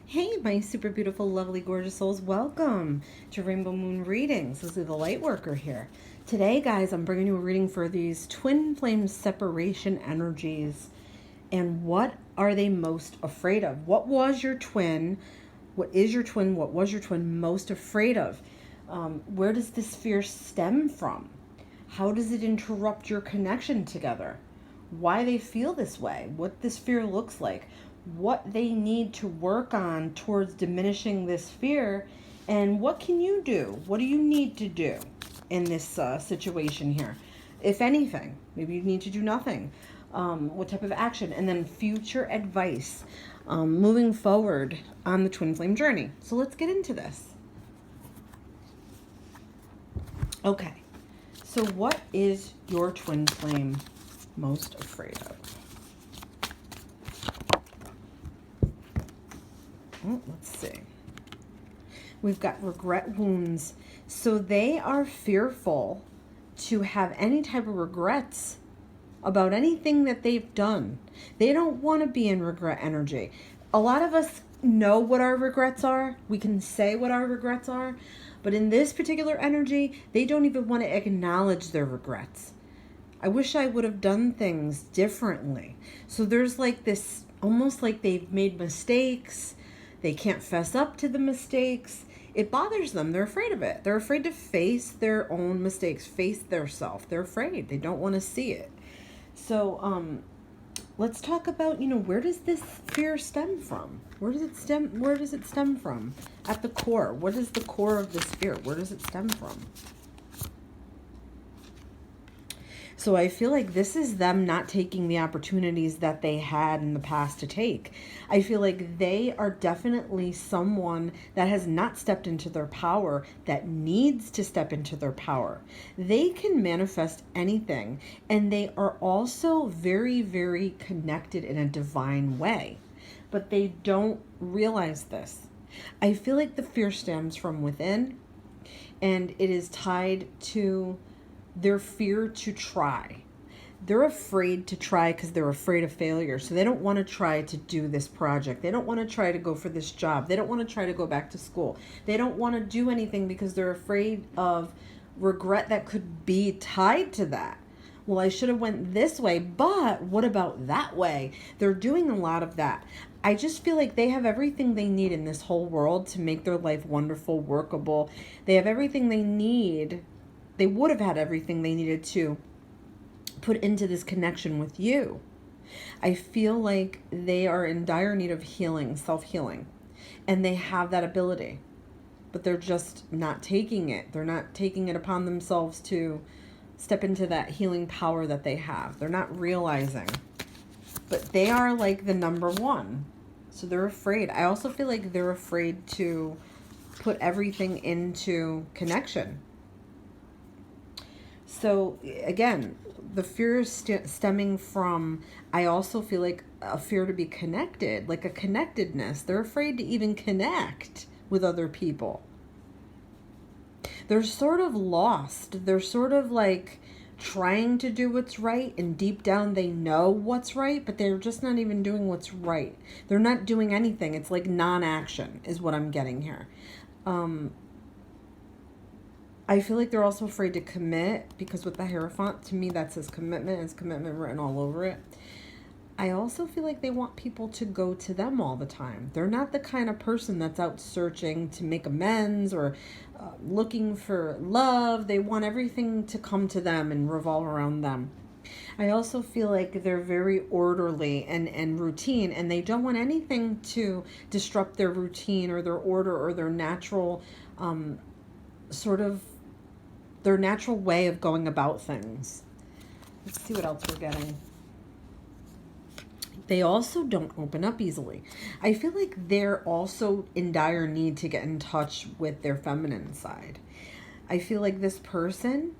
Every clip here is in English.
Hey, my super beautiful, lovely, gorgeous souls. Welcome to Rainbow Moon Readings. This is the light worker here. Today, guys, I'm bringing you a reading for these twin flame separation energies. And what are they most afraid of? What was your twin? What is your twin? What was your twin most afraid of? Where does this fear stem from? How does it interrupt your connection together? Why they feel this way? What this fear looks like? What they need to work on towards diminishing this fear, and what can you do? What do you need to do in this situation here? If anything, maybe you need to do nothing. What type of action? And then future advice moving forward on the twin flame journey. So let's get into this. Okay, so what is your twin flame most afraid of? Let's see. We've got regret wounds. So they are fearful to have any type of regrets about anything that they've done. They don't want to be in regret energy. A lot of us know what our regrets are. We can say what our regrets are. But in this particular energy, they don't even want to acknowledge their regrets. I wish I would have done things differently. So there's like this, almost like they've made mistakes. They can't fess up to the mistakes. It bothers them. They're afraid of it. They're afraid to face their own mistakes, face their self. They're afraid. They don't want to see it. So let's talk about, where does this fear stem from? Where does it stem from? At the core. What is the core of this fear? Where does it stem from? So I feel like this is them not taking the opportunities that they had in the past to take. I feel like they are definitely someone that has not stepped into their power, that needs to step into their power. They can manifest anything, and they are also very, very connected in a divine way, but they don't realize this. I feel like the fear stems from within, and it is tied to their fear to try. They're afraid to try because they're afraid of failure. So they don't want to try to do this project. They don't want to try to go for this job. They don't want to try to go back to school. They don't want to do anything because they're afraid of regret that could be tied to that. Well, I should have went this way, but what about that way? They're doing a lot of that. I just feel like they have everything they need in this whole world to make their life wonderful, workable. They have everything they need. They would have had everything they needed to put into this connection with you. I feel like they are in dire need of healing, self-healing, and they have that ability, but they're just not taking it. They're not taking it upon themselves to step into that healing power that they have. They're not realizing, but they are like the number one. So they're afraid. I also feel like they're afraid to put everything into connection. So again, the fear is stemming from, I also feel like a fear to be connected, like a connectedness. They're afraid to even connect with other people. They're sort of lost. They're sort of like trying to do what's right, and deep down they know what's right, but they're just not even doing what's right. They're not doing anything. It's like non-action is what I'm getting here. I feel like they're also afraid to commit, because with the Hierophant, to me that says commitment. It's commitment written all over it. I also feel like they want people to go to them all the time. They're not the kind of person that's out searching to make amends or looking for love. They want everything to come to them and revolve around them. I also feel like they're very orderly and routine, and they don't want anything to disrupt their routine or their order or their natural their natural way of going about things. Let's see what else we're getting. They also don't open up easily. I feel like they're also in dire need to get in touch with their feminine side. I feel like this person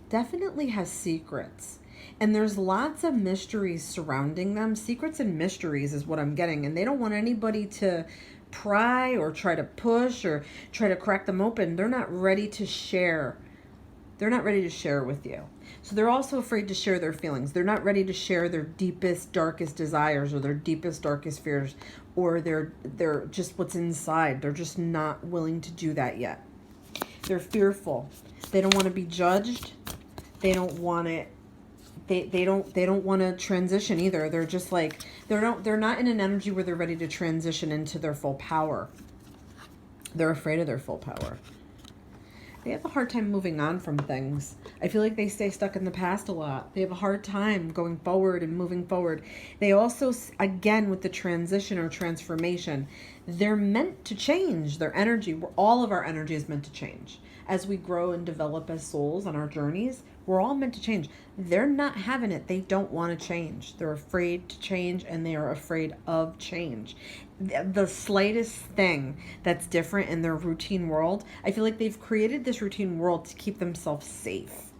definitely has secrets, and there's lots of mysteries surrounding them. Secrets and mysteries is what I'm getting, and they don't want anybody to pry or try to push or try to crack them open. They're not ready to share. They're not ready to share with you. So they're also afraid to share their feelings. They're not ready to share their deepest, darkest desires or their deepest, darkest fears or they're just what's inside. They're just not willing to do that yet. They're fearful. They don't want to be judged. They don't want it. They don't want to transition either. They're just like they're not in an energy where they're ready to transition into their full power. They're afraid of their full power. They have a hard time moving on from things. I feel like they stay stuck in the past a lot. They have a hard time going forward and moving forward. They also, again, with the transition or transformation, they're meant to change. Their energy, all of our energy is meant to change. As we grow and develop as souls on our journeys, we're all meant to change. They're not having it. They don't want to change. They're afraid to change, and they are afraid of change. The slightest thing that's different in their routine world, I feel like they've created this routine world to keep themselves safe.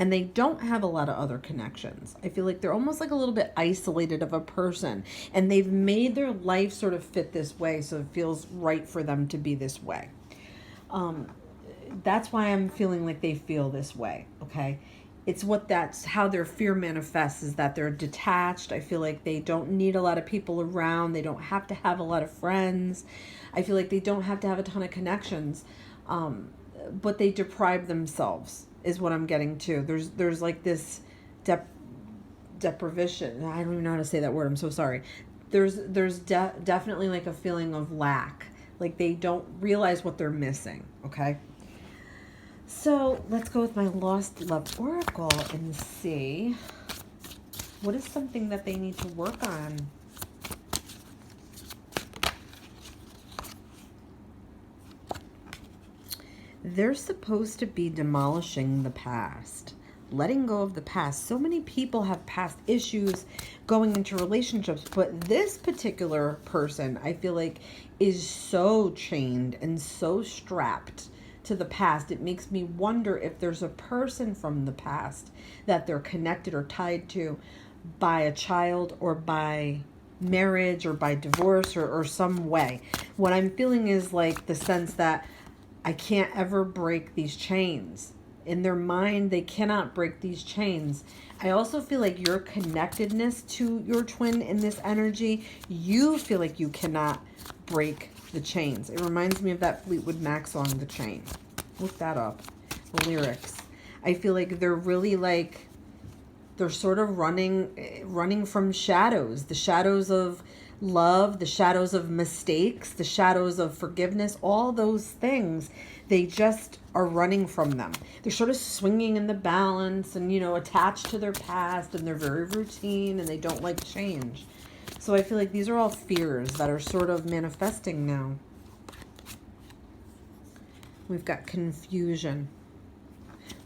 And they don't have a lot of other connections. I feel like they're almost like a little bit isolated of a person. And they've made their life sort of fit this way, so it feels right for them to be this way. That's why I'm feeling like they feel this way, okay? That's how their fear manifests, is that they're detached. I feel like they don't need a lot of people around. They don't have to have a lot of friends. I feel like they don't have to have a ton of connections. But they deprive themselves, is what I'm getting to. There's like this deprivation. I don't even know how to say that word. I'm so sorry. There's definitely like a feeling of lack. Like they don't realize what they're missing, okay? So let's go with my Lost Love Oracle and see what is something that they need to work on. They're supposed to be demolishing the past, letting go of the past. So many people have past issues going into relationships, but this particular person, I feel like, is so chained and so strapped to the past. It makes me wonder if there's a person from the past that they're connected or tied to by a child or by marriage or by divorce or some way. What I'm feeling is like the sense that I can't ever break these chains. In their mind, they cannot break these chains. I also feel like your connectedness to your twin in this energy, you feel like you cannot break the chains. It reminds me of that Fleetwood Mac song, The Chain. Look that up. The lyrics. I feel like they're really like, they're sort of running from shadows. The shadows of love, the shadows of mistakes, the shadows of forgiveness, all those things. They just are running from them. They're sort of swinging in the balance and, attached to their past, and they're very routine and they don't like change. So I feel like these are all fears that are sort of manifesting now. We've got confusion.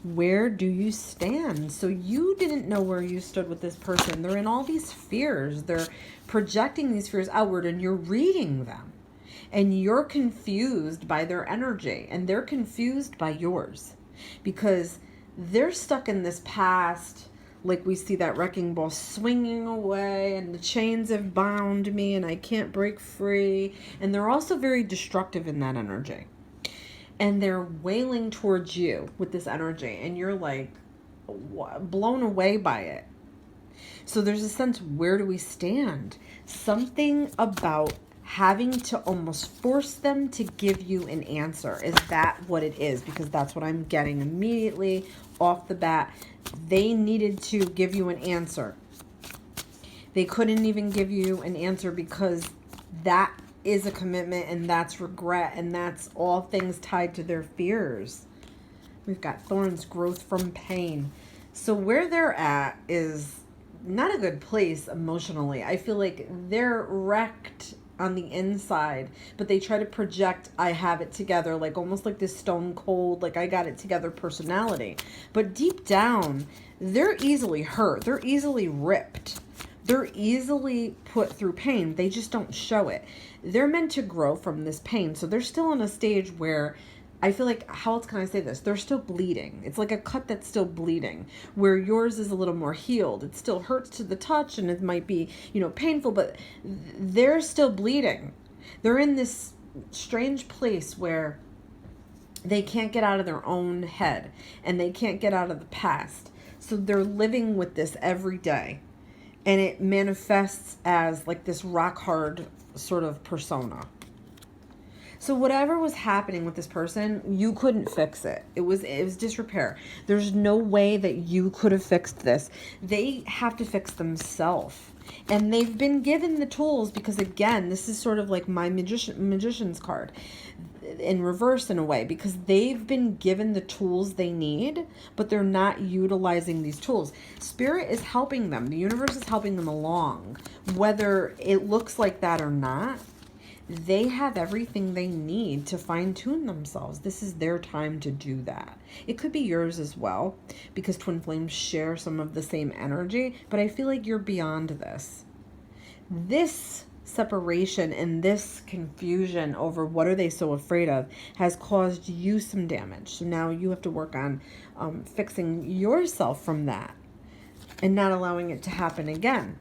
Where do you stand? So you didn't know where you stood with this person. They're in all these fears. They're projecting these fears outward, and you're reading them. And you're confused by their energy, and they're confused by yours, because they're stuck in this past. Like we see that wrecking ball swinging away, and the chains have bound me and I can't break free. And they're also very destructive in that energy. And they're wailing towards you with this energy, and you're like blown away by it. So there's a sense, where do we stand? Something about having to almost force them to give you an answer. Is that what it is? Because that's what I'm getting immediately off the bat. They needed to give you an answer. They couldn't even give you an answer because that is a commitment, and that's regret, and that's all things tied to their fears. We've got thorns, growth from pain. So where they're at is not a good place emotionally. I feel like they're wrecked on the inside, but they try to project I have it together, like almost like this stone cold, like I got it together personality. But deep down, they're easily hurt. They're easily ripped. They're easily put through pain. They just don't show it. They're meant to grow from this pain. So they're still in a stage where I feel like, how else can I say this? They're still bleeding. It's like a cut that's still bleeding, where yours is a little more healed. It still hurts to the touch, and it might be, painful, but they're still bleeding. They're in this strange place where they can't get out of their own head, and they can't get out of the past. So they're living with this every day. And it manifests as like this rock hard sort of persona. So whatever was happening with this person, you couldn't fix it. It was disrepair. There's no way that you could have fixed this. They have to fix themselves. And they've been given the tools because, again, this is sort of like my magician's card in reverse in a way, because they've been given the tools they need, but they're not utilizing these tools. Spirit is helping them. The universe is helping them along. Whether it looks like that or not, they have everything they need to fine-tune themselves. This is their time to do that. It could be yours as well, because twin flames share some of the same energy, but I feel like you're beyond this. This separation and this confusion over what are they so afraid of has caused you some damage. So now you have to work on fixing yourself from that and not allowing it to happen again.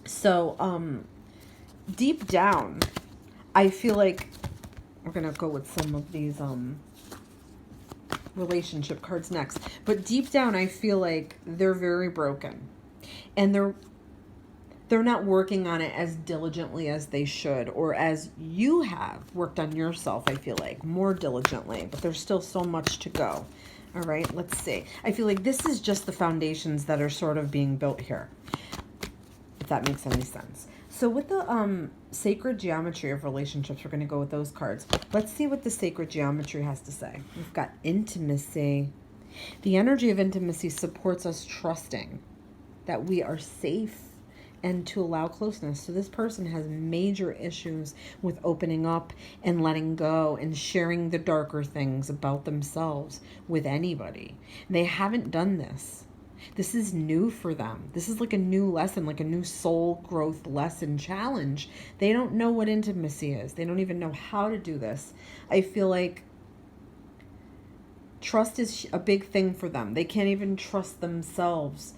So, deep down, I feel like we're going to go with some of these relationship cards next. But deep down, I feel like they're very broken. And they're not working on it as diligently as they should, or as you have worked on yourself, I feel like, more diligently. But there's still so much to go. All right, let's see. I feel like this is just the foundations that are sort of being built here, if that makes any sense. So with the sacred geometry of relationships, we're going to go with those cards. Let's see what the sacred geometry has to say. We've got intimacy. The energy of intimacy supports us trusting that we are safe and to allow closeness. So this person has major issues with opening up and letting go and sharing the darker things about themselves with anybody. They haven't done this. This is new for them. This is like a new lesson, like a new soul growth lesson challenge. They don't know what intimacy is. They don't even know how to do this. I feel like trust is a big thing for them. They can't even trust themselves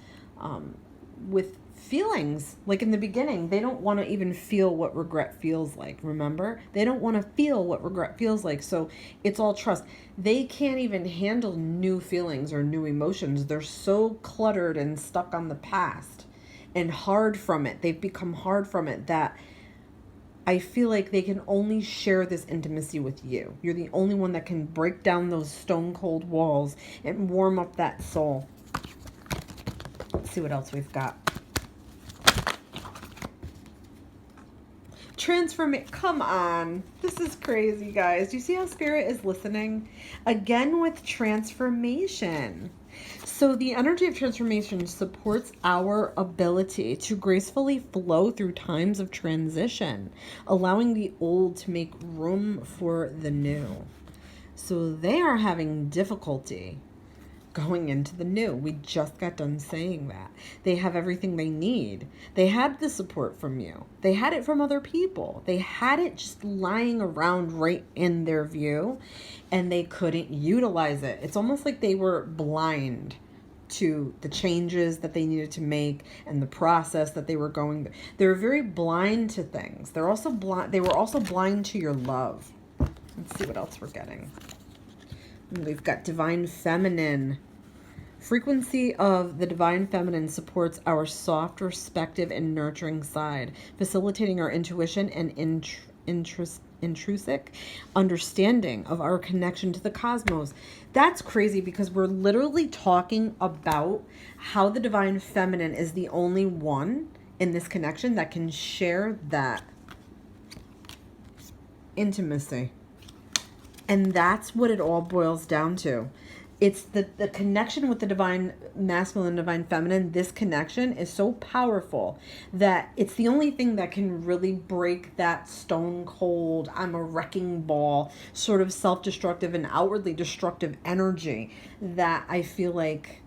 with feelings. Like in the beginning, they don't want to even feel what regret feels like. Remember? They don't want to feel what regret feels like. So it's all trust. They can't even handle new feelings or new emotions. They're so cluttered and stuck on the past and hard from it. They've become hard from it that I feel like they can only share this intimacy with you. You're the only one that can break down those stone cold walls and warm up that soul. Let's see what else we've got. Come on. This is crazy, guys. Do you see how Spirit is listening? Again with transformation. So the energy of transformation supports our ability to gracefully flow through times of transition, allowing the old to make room for the new. So they are having difficulty going into the new. We just got done saying that. They have everything they need. They had the support from you. They had it from other people. They had it just lying around right in their view, and they couldn't utilize it. It's almost like they were blind to the changes that they needed to make and the process that they were going through. They were very blind to things. They were also blind to your love. Let's see what else we're getting. We've got divine feminine. Frequency of the divine feminine supports our soft, respective, and nurturing side, facilitating our intuition and intrusic understanding of our connection to the cosmos. That's crazy, because we're literally talking about how the divine feminine is the only one in this connection that can share that intimacy. And that's what it all boils down to. It's the connection with the divine masculine, divine feminine. This connection is so powerful that it's the only thing that can really break that stone cold, I'm a wrecking ball, sort of self-destructive and outwardly destructive energy that I feel like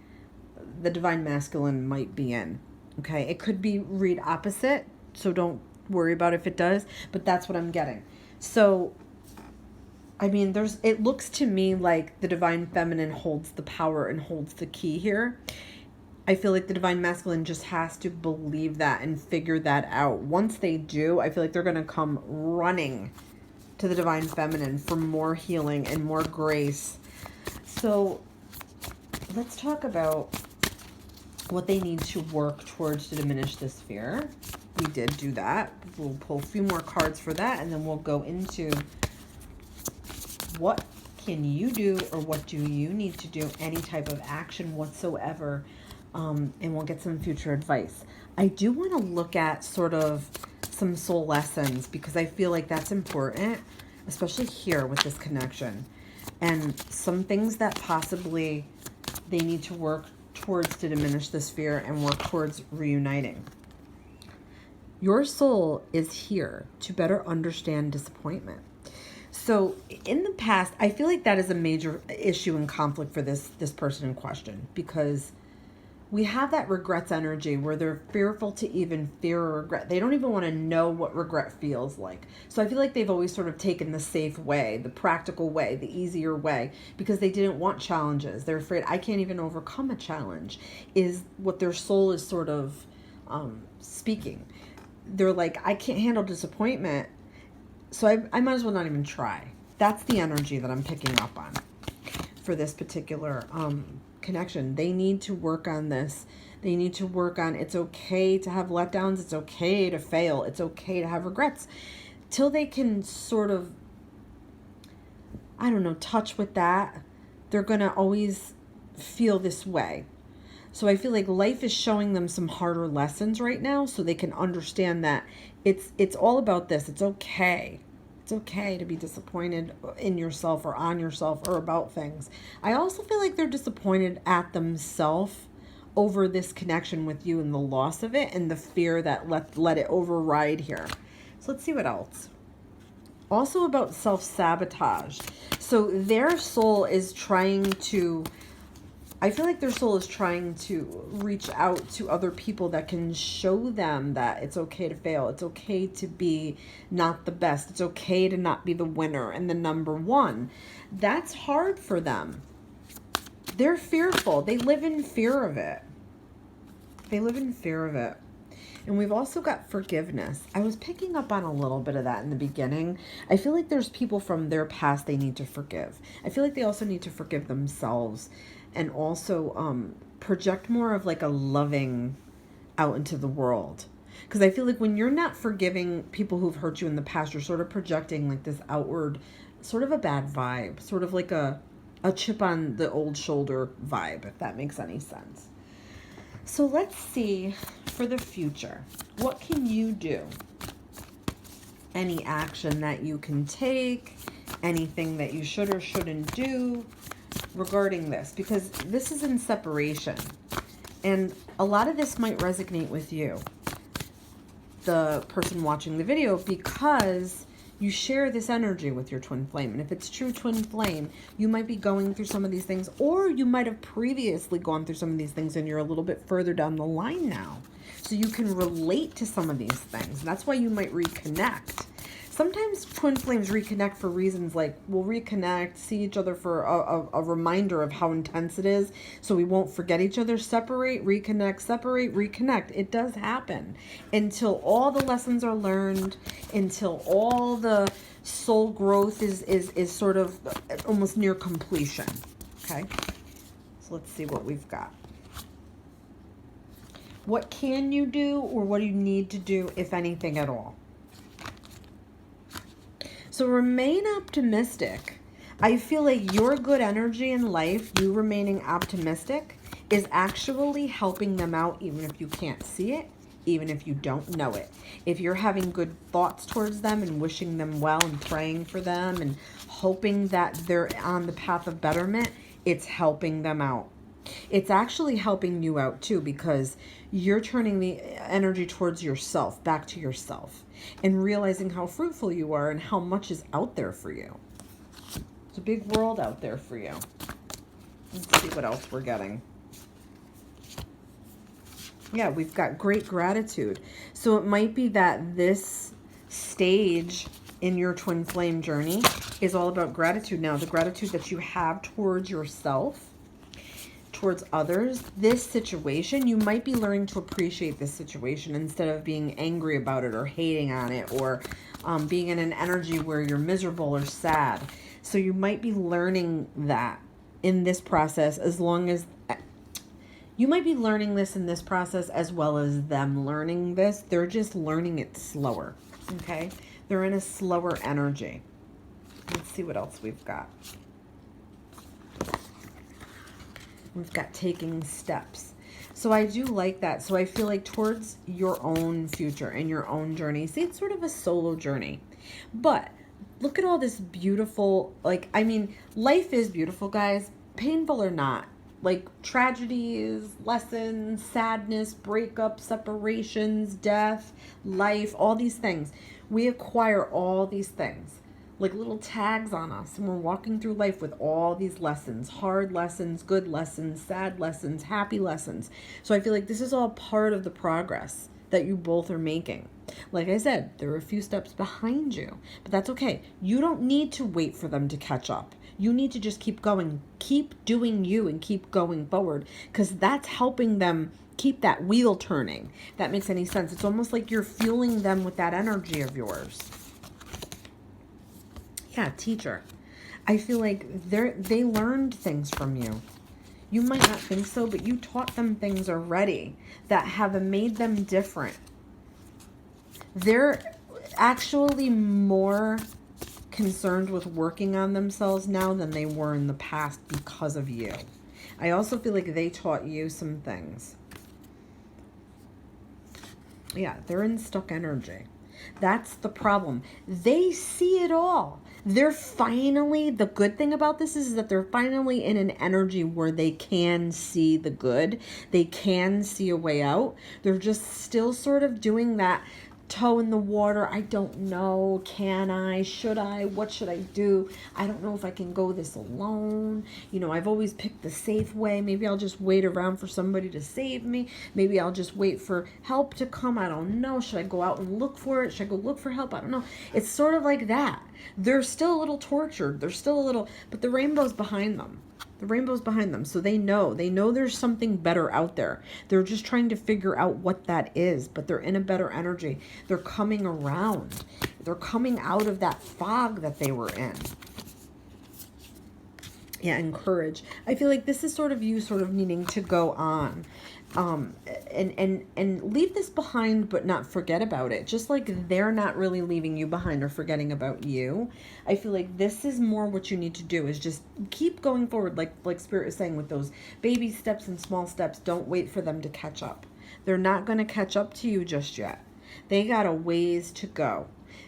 the divine masculine might be in. Okay, it could be read opposite, so don't worry about if it does, but that's what I'm getting. So I mean, it looks to me like the divine feminine holds the power and holds the key here. I feel like the divine masculine just has to believe that and figure that out. Once they do, I feel like they're going to come running to the divine feminine for more healing and more grace. So let's talk about what they need to work towards to diminish this fear. we did do that. We'll pull a few more cards for that, and then we'll go into what can you do, or what do you need to do, any type of action whatsoever, and we'll get some future advice. I do want to look at sort of some soul lessons, because I feel like that's important, especially here with this connection, and some things that possibly they need to work towards to diminish this fear and work towards reuniting. Your soul is here to better understand disappointment. So in the past, I feel like that is a major issue and conflict for this person in question, because we have that regrets energy where they're fearful to even fear or regret. They don't even want to know what regret feels like. So I feel like they've always sort of taken the safe way, the practical way, the easier way, because they didn't want challenges. They're afraid, I can't even overcome a challenge, is what their soul is sort of speaking. They're like, I can't handle disappointment, so I might as well not even try. That's the energy that I'm picking up on for this particular connection. They need to work on this. They need to work on, it's okay to have letdowns. It's okay to fail. It's okay to have regrets, till they can sort of, I don't know, touch with that. They're going to always feel this way. So I feel like life is showing them some harder lessons right now, so they can understand that it's all about this. It's okay. It's okay to be disappointed in yourself or on yourself or about things. I also feel like they're disappointed at themselves over this connection with you and the loss of it and the fear that let it override here. So let's see what else. Also about self-sabotage. So their soul is trying to, I feel like their soul is trying to reach out to other people that can show them that it's okay to fail. It's okay to be not the best. It's okay to not be the winner and the number one. That's hard for them. They're fearful. They live in fear of it. They live in fear of it. And we've also got forgiveness. I was picking up on a little bit of that in the beginning. I feel like there's people from their past they need to forgive. I feel like they also need to forgive themselves, and also project more of like a loving out into the world. Because I feel like when you're not forgiving people who've hurt you in the past, you're sort of projecting like this outward, sort of a bad vibe, sort of like a chip on the old shoulder vibe, if that makes any sense. So let's see for the future. What can you do? Any action that you can take, anything that you should or shouldn't do regarding this, because this is in separation, and a lot of this might resonate with you, the person watching the video, because you share this energy with your twin flame. And if it's true twin flame, you might be going through some of these things, or you might have previously gone through some of these things and you're a little bit further down the line now, so you can relate to some of these things. That's why you might reconnect. Sometimes twin flames reconnect for reasons like, we'll reconnect, see each other for a reminder of how intense it is, so we won't forget each other, separate, reconnect. It does happen until all the lessons are learned, until all the soul growth is sort of almost near completion. Okay, so let's see what we've got. What can you do, or what do you need to do, if anything at all? So remain optimistic. I feel like your good energy in life, you remaining optimistic, is actually helping them out, even if you can't see it, even if you don't know it. If you're having good thoughts towards them and wishing them well and praying for them and hoping that they're on the path of betterment, it's helping them out. It's actually helping you out too, because you're turning the energy towards yourself, back to yourself, and realizing how fruitful you are and how much is out there for you. It's a big world out there for you. Let's see what else we're getting. Yeah, we've got great gratitude. So it might be that this stage in your twin flame journey is all about gratitude now. The gratitude that you have towards yourself, towards others, this situation, you might be learning to appreciate this situation instead of being angry about it or hating on it, or being in an energy where you're miserable or sad. So you might be learning that in this process, as long as You might be learning this in this process as well as them learning this. They're just learning it slower, okay? They're in a slower energy. Let's see what else we've got. We've got taking steps. So I do like that. So I feel like towards your own future and your own journey. See, it's sort of a solo journey. But look at all this beautiful, like, I mean, life is beautiful, guys, painful or not. Like tragedies, lessons, sadness, breakups, separations, death, life, all these things. We acquire all these things like little tags on us, and we're walking through life with all these lessons, hard lessons, good lessons, sad lessons, happy lessons. So I feel like this is all part of the progress that you both are making. Like I said, there are a few steps behind you, but that's okay. You don't need to wait for them to catch up. You need to just keep going, keep doing you, and keep going forward, because that's helping them keep that wheel turning. If that makes any sense. It's almost like you're fueling them with that energy of yours. Yeah, teacher. I feel like they learned things from you. You might not think so, but you taught them things already that have made them different. They're actually more concerned with working on themselves now than they were in the past because of you. I also feel like they taught you some things. Yeah, they're in stuck energy. That's the problem. They see it all. They're finally, the good thing about this is that they're finally in an energy where they can see the good. They can see a way out. They're just still sort of doing that toe in the water. I don't know. Can I? Should I? What should I do? I don't know if I can go this alone. You know, I've always picked the safe way. Maybe I'll just wait around for somebody to save me. Maybe I'll just wait for help to come. I don't know. Should I go out and look for it? Should I go look for help? I don't know. It's sort of like that. They're still a little tortured. They're still a little, but the rainbow's behind them. The rainbow's behind them. So they know there's something better out there. They're just trying to figure out what that is, but they're in a better energy. They're coming around. They're coming out of that fog that they were in. Yeah, and courage. I feel like this is sort of you sort of needing to go on. And leave this behind, but not forget about it. Just like they're not really leaving you behind or forgetting about you. I feel like this is more what you need to do is just keep going forward. Like Spirit is saying with those baby steps and small steps, don't wait for them to catch up. They're not going to catch up to you just yet. They got a ways to go.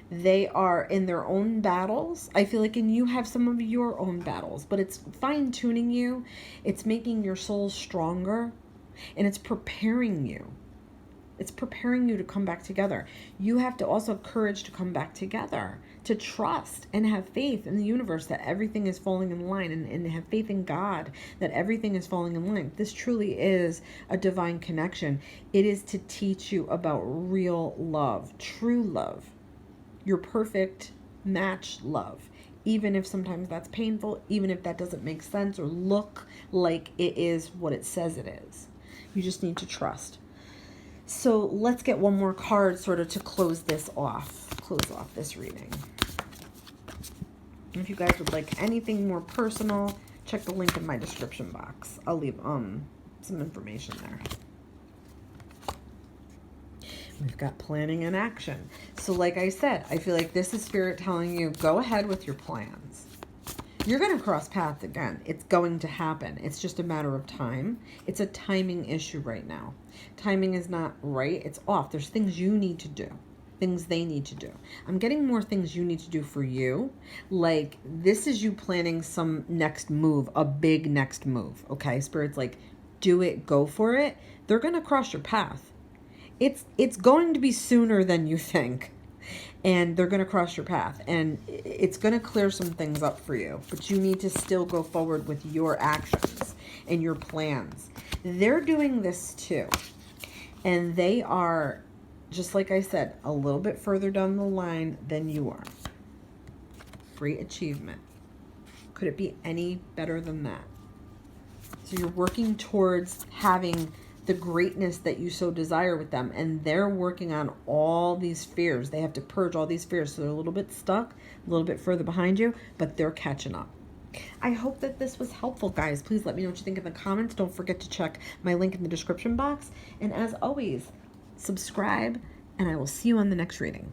They are in their own battles. I feel like, and you have some of your own battles, but it's fine tuning you. It's making your soul stronger. And it's preparing you. It's preparing you to come back together. You have to also have courage to come back together, to trust and have faith in the universe that everything is falling in line, and have faith in God that everything is falling in line. This truly is a divine connection. It is to teach you about real love, true love, your perfect match love. Even if sometimes that's painful, even if that doesn't make sense or look like it is what it says it is. You just need to trust. So let's get one more card sort of to close off this reading. And if you guys would like anything more personal, check the link in my description box. I'll leave some information there. We've got planning and action. So like I said, I feel like this is Spirit telling you, go ahead with your plans. You're going to cross paths again. It's going to happen. It's just a matter of time. It's a timing issue right now. Timing is not right. It's off. There's things you need to do. Things they need to do. I'm getting more things you need to do for you. Like this is you planning some next move, a big next move. Okay? Spirit's like, do it, go for it. They're going to cross your path. It's going to be sooner than you think. And they're going to cross your path, and it's going to clear some things up for you, but you need to still go forward with your actions and your plans. They're doing this too, and they are, just like I said, a little bit further down the line than you are. Great achievement. Could it be any better than that? So you're working towards having the greatness that you so desire with them, and they're working on all these fears. They have to purge all these fears, so they're a little bit stuck, a little bit further behind you, but they're catching up. I hope that this was helpful, guys. Please let me know what you think in the comments. Don't forget to check my link in the description box. And as always, subscribe, and I will see you on the next reading.